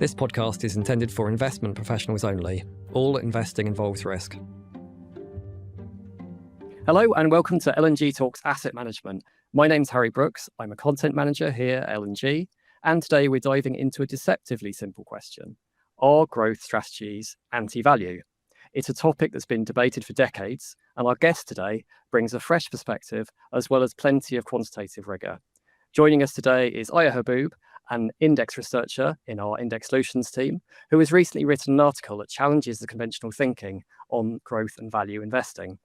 This podcast is intended for investment professionals only. All investing involves risk. Hello and welcome to L&G Talks Asset Management. My name's Harry Brooks. I'm a content manager here at L&G, and today we're diving into a deceptively simple question. Are growth strategies anti-value? It's a topic that's been debated for decades, and our guest today brings a fresh perspective as well as plenty of quantitative rigour. Joining us today is Ayah Habboub, an index researcher in our index solutions team, who has recently written an article that challenges the conventional thinking on growth and value investing.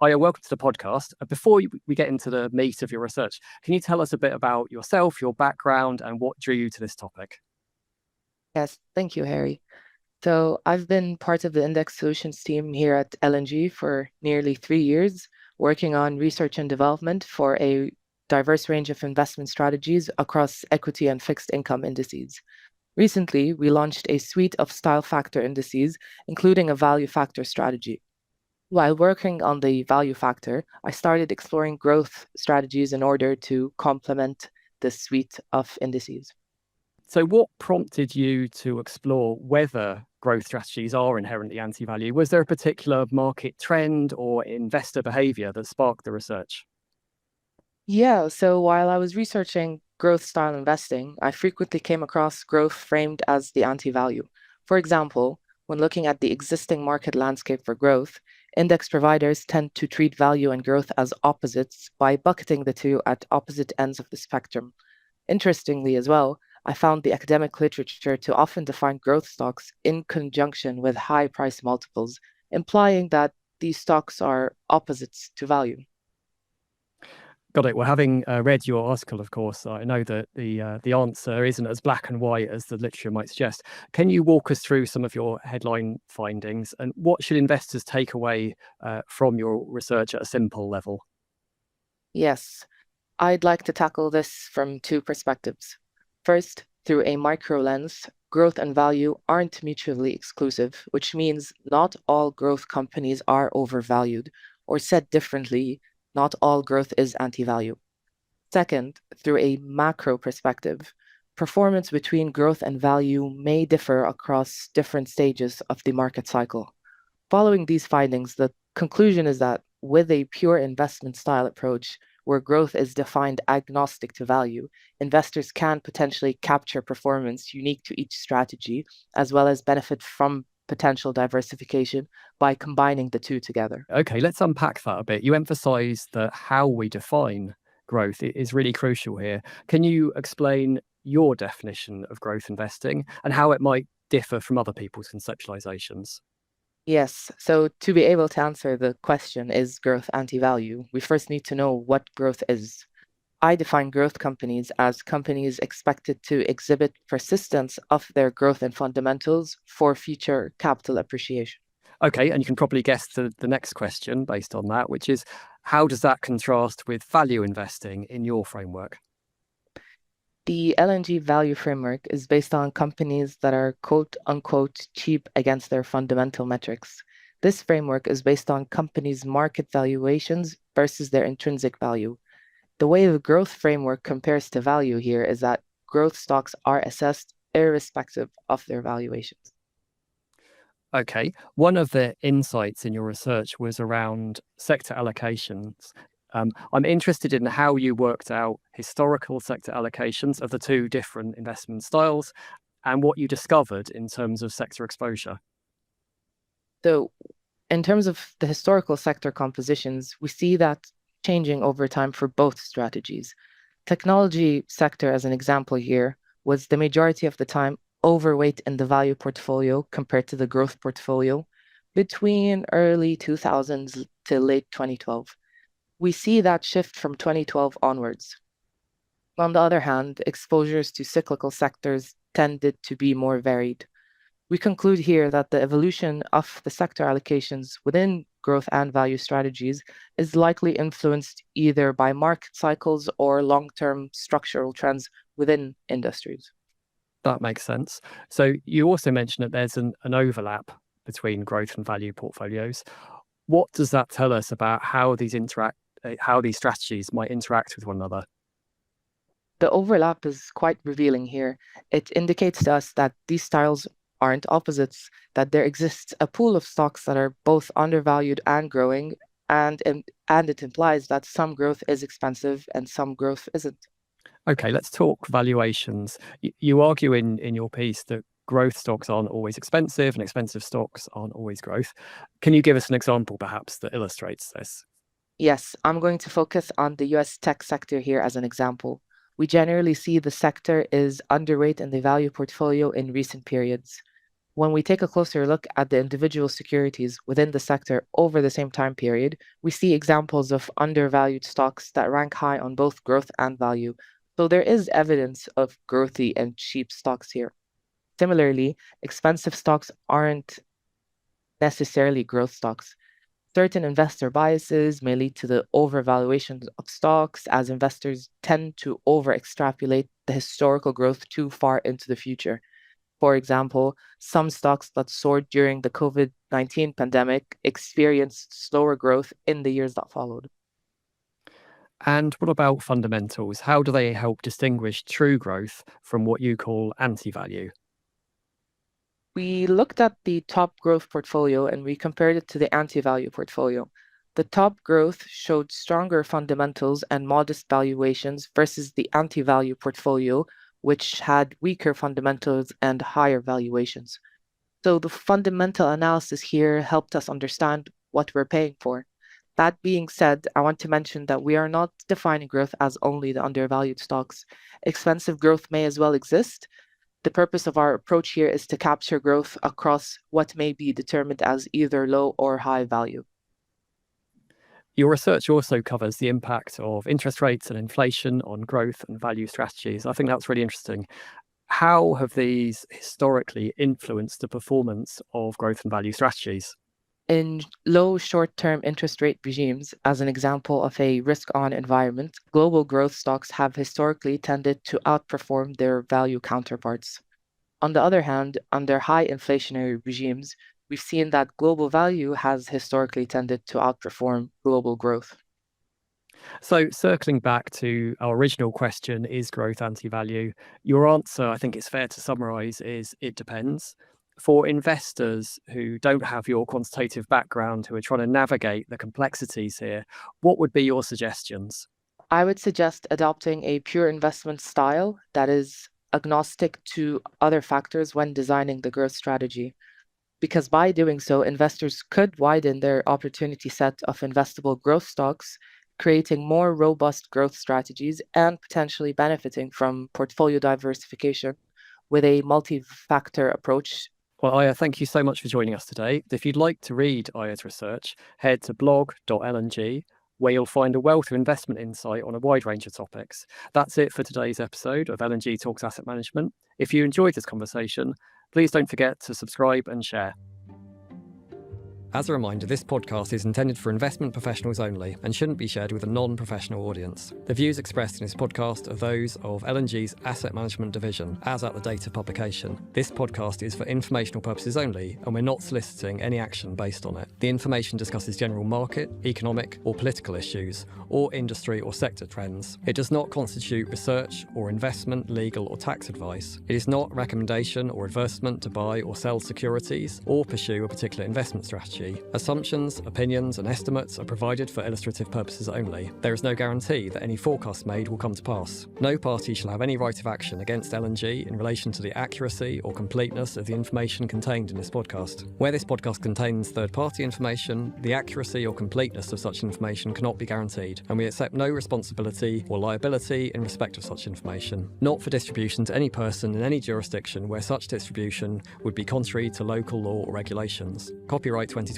Ayah, welcome to the podcast. Before we get into the meat of your research, can you tell us a bit about yourself, your background, and what drew you to this topic? Yes, thank you, Harry. So I've been part of the index solutions team here at L&G for nearly 3 years, working on research and development for a diverse range of investment strategies across equity and fixed income indices. Recently, we launched a suite of style factor indices, including a value factor strategy. While working on the value factor, I started exploring growth strategies in order to complement this suite of indices. So what prompted you to explore whether growth strategies are inherently anti-value? Was there a particular market trend or investor behaviour that sparked the research? Yeah, so while I was researching growth style investing, I frequently came across growth framed as the anti-value. For example, when looking at the existing market landscape for growth, index providers tend to treat value and growth as opposites by bucketing the two at opposite ends of the spectrum. Interestingly as well, I found the academic literature to often define growth stocks in conjunction with high price multiples, implying that these stocks are opposites to value. Got it. Well, having read your article, of course, I know that the answer isn't as black and white as the literature might suggest. Can you walk us through some of your headline findings and what should investors take away from your research at a simple level? Yes, I'd like to tackle this from two perspectives. First, through a micro lens, growth and value aren't mutually exclusive, which means not all growth companies are overvalued, or said differently, not all growth is anti-value. Second, through a macro perspective, performance between growth and value may differ across different stages of the market cycle. Following these findings, the conclusion is that with a pure investment style approach, where growth is defined agnostic to value, investors can potentially capture performance unique to each strategy, as well as benefit from potential diversification by combining the two together. Okay, let's unpack that a bit. You emphasize that how we define growth is really crucial here. Can you explain your definition of growth investing and how it might differ from other people's conceptualizations? Yes, so to be able to answer the question, is growth anti-value, we first need to know what growth is. I define growth companies as companies expected to exhibit persistence of their growth and fundamentals for future capital appreciation. Okay, and you can probably guess the next question based on that, which is how does that contrast with value investing in your framework? The L&G value framework is based on companies that are quote unquote cheap against their fundamental metrics. This framework is based on companies' market valuations versus their intrinsic value. The way the growth framework compares to value here is that growth stocks are assessed irrespective of their valuations. Okay, one of the insights in your research was around sector allocations. I'm interested in how you worked out historical sector allocations of the two different investment styles and what you discovered in terms of sector exposure. So, in terms of the historical sector compositions, we see that changing over time for both strategies. Technology sector, as an example here, was the majority of the time overweight in the value portfolio compared to the growth portfolio between early 2000s to late 2012. We see that shift from 2012 onwards. On the other hand, exposures to cyclical sectors tended to be more varied. We conclude here that the evolution of the sector allocations within growth and value strategies is likely influenced either by market cycles or long-term structural trends within industries. That makes sense. So you also mentioned that there's an overlap between growth and value portfolios. What does that tell us about how these strategies might interact with one another? The overlap is quite revealing here. It indicates to us that these styles aren't opposites, that there exists a pool of stocks that are both undervalued and growing, and it implies that some growth is expensive and some growth isn't. Okay, let's talk valuations. You argue in your piece that growth stocks aren't always expensive and expensive stocks aren't always growth. Can you give us an example, perhaps, that illustrates this? Yes, I'm going to focus on the US tech sector here as an example. We generally see the sector is underweight in the value portfolio in recent periods. When we take a closer look at the individual securities within the sector over the same time period, we see examples of undervalued stocks that rank high on both growth and value. So there is evidence of growthy and cheap stocks here. Similarly, expensive stocks aren't necessarily growth stocks. Certain investor biases may lead to the overvaluation of stocks as investors tend to over extrapolate the historical growth too far into the future. For example, some stocks that soared during the COVID-19 pandemic experienced slower growth in the years that followed. And what about fundamentals? How do they help distinguish true growth from what you call anti-value? We looked at the top growth portfolio and we compared it to the anti-value portfolio. The top growth showed stronger fundamentals and modest valuations versus the anti-value portfolio, which had weaker fundamentals and higher valuations. So the fundamental analysis here helped us understand what we're paying for. That being said, I want to mention that we are not defining growth as only the undervalued stocks. Expensive growth may as well exist. The purpose of our approach here is to capture growth across what may be determined as either low or high value. Your research also covers the impact of interest rates and inflation on growth and value strategies. I think that's really interesting. How have these historically influenced the performance of growth and value strategies? In low short-term interest rate regimes, as an example of a risk-on environment, global growth stocks have historically tended to outperform their value counterparts. On the other hand, under high inflationary regimes, we've seen that global value has historically tended to outperform global growth. So, circling back to our original question, is growth anti-value? Your answer, I think it's fair to summarize, is it depends. For investors who don't have your quantitative background, who are trying to navigate the complexities here, what would be your suggestions? I would suggest adopting a pure investment style that is agnostic to other factors when designing the growth strategy, because by doing so, investors could widen their opportunity set of investable growth stocks, creating more robust growth strategies and potentially benefiting from portfolio diversification with a multi-factor approach. Well, Ayah, thank you so much for joining us today. If you'd like to read Ayah's research, head to blog.lng, where you'll find a wealth of investment insight on a wide range of topics. That's it for today's episode of L&G Talks Asset Management. If you enjoyed this conversation, please don't forget to subscribe and share. As a reminder, this podcast is intended for investment professionals only and shouldn't be shared with a non-professional audience. The views expressed in this podcast are those of L&G's Asset Management Division, as at the date of publication. This podcast is for informational purposes only, and we're not soliciting any action based on it. The information discusses general market, economic, or political issues, or industry or sector trends. It does not constitute research or investment, legal, or tax advice. It is not recommendation or advertisement to buy or sell securities or pursue a particular investment strategy. Assumptions, opinions, and estimates are provided for illustrative purposes only. There is no guarantee that any forecasts made will come to pass. No party shall have any right of action against L&G in relation to the accuracy or completeness of the information contained in this podcast. Where this podcast contains third-party information, the accuracy or completeness of such information cannot be guaranteed, and we accept no responsibility or liability in respect of such information. Not for distribution to any person in any jurisdiction where such distribution would be contrary to local law or regulations. Copyright 2025.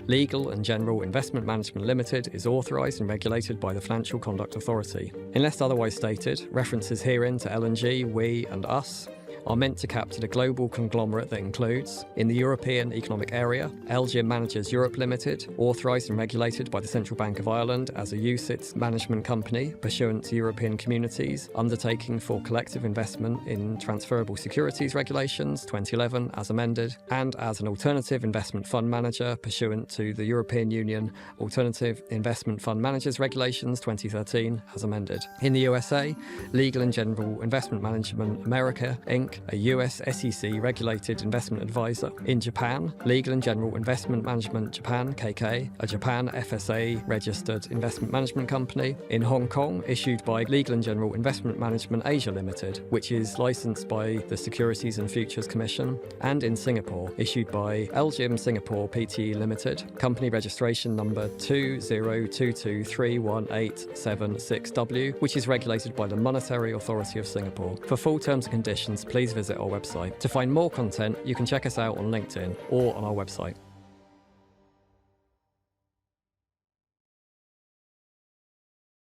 Legal and General Investment Management Limited is authorised and regulated by the Financial Conduct Authority. Unless otherwise stated, references herein to L&G, we and us are meant to capture the global conglomerate that includes, in the European Economic Area, LGIM Managers Europe Limited, authorised and regulated by the Central Bank of Ireland as a UCITS management company pursuant to European Communities Undertaking for Collective Investment in Transferable Securities Regulations 2011 as amended, and as an alternative investment fund manager pursuant to the European Union Alternative Investment Fund Managers Regulations 2013 as amended. In the USA, Legal & General Investment Management America, Inc., a US SEC regulated investment advisor. In Japan, Legal & General Investment Management Japan, KK, a Japan FSA registered investment management company. In Hong Kong, issued by Legal & General Investment Management Asia Limited, which is licensed by the Securities and Futures Commission. And in Singapore, issued by LGIM Singapore Pte Limited, company registration number 2022318766W, which is regulated by the Monetary Authority of Singapore. For full terms and conditions, please visit our website. To find more content, you can check us out on LinkedIn or on our website.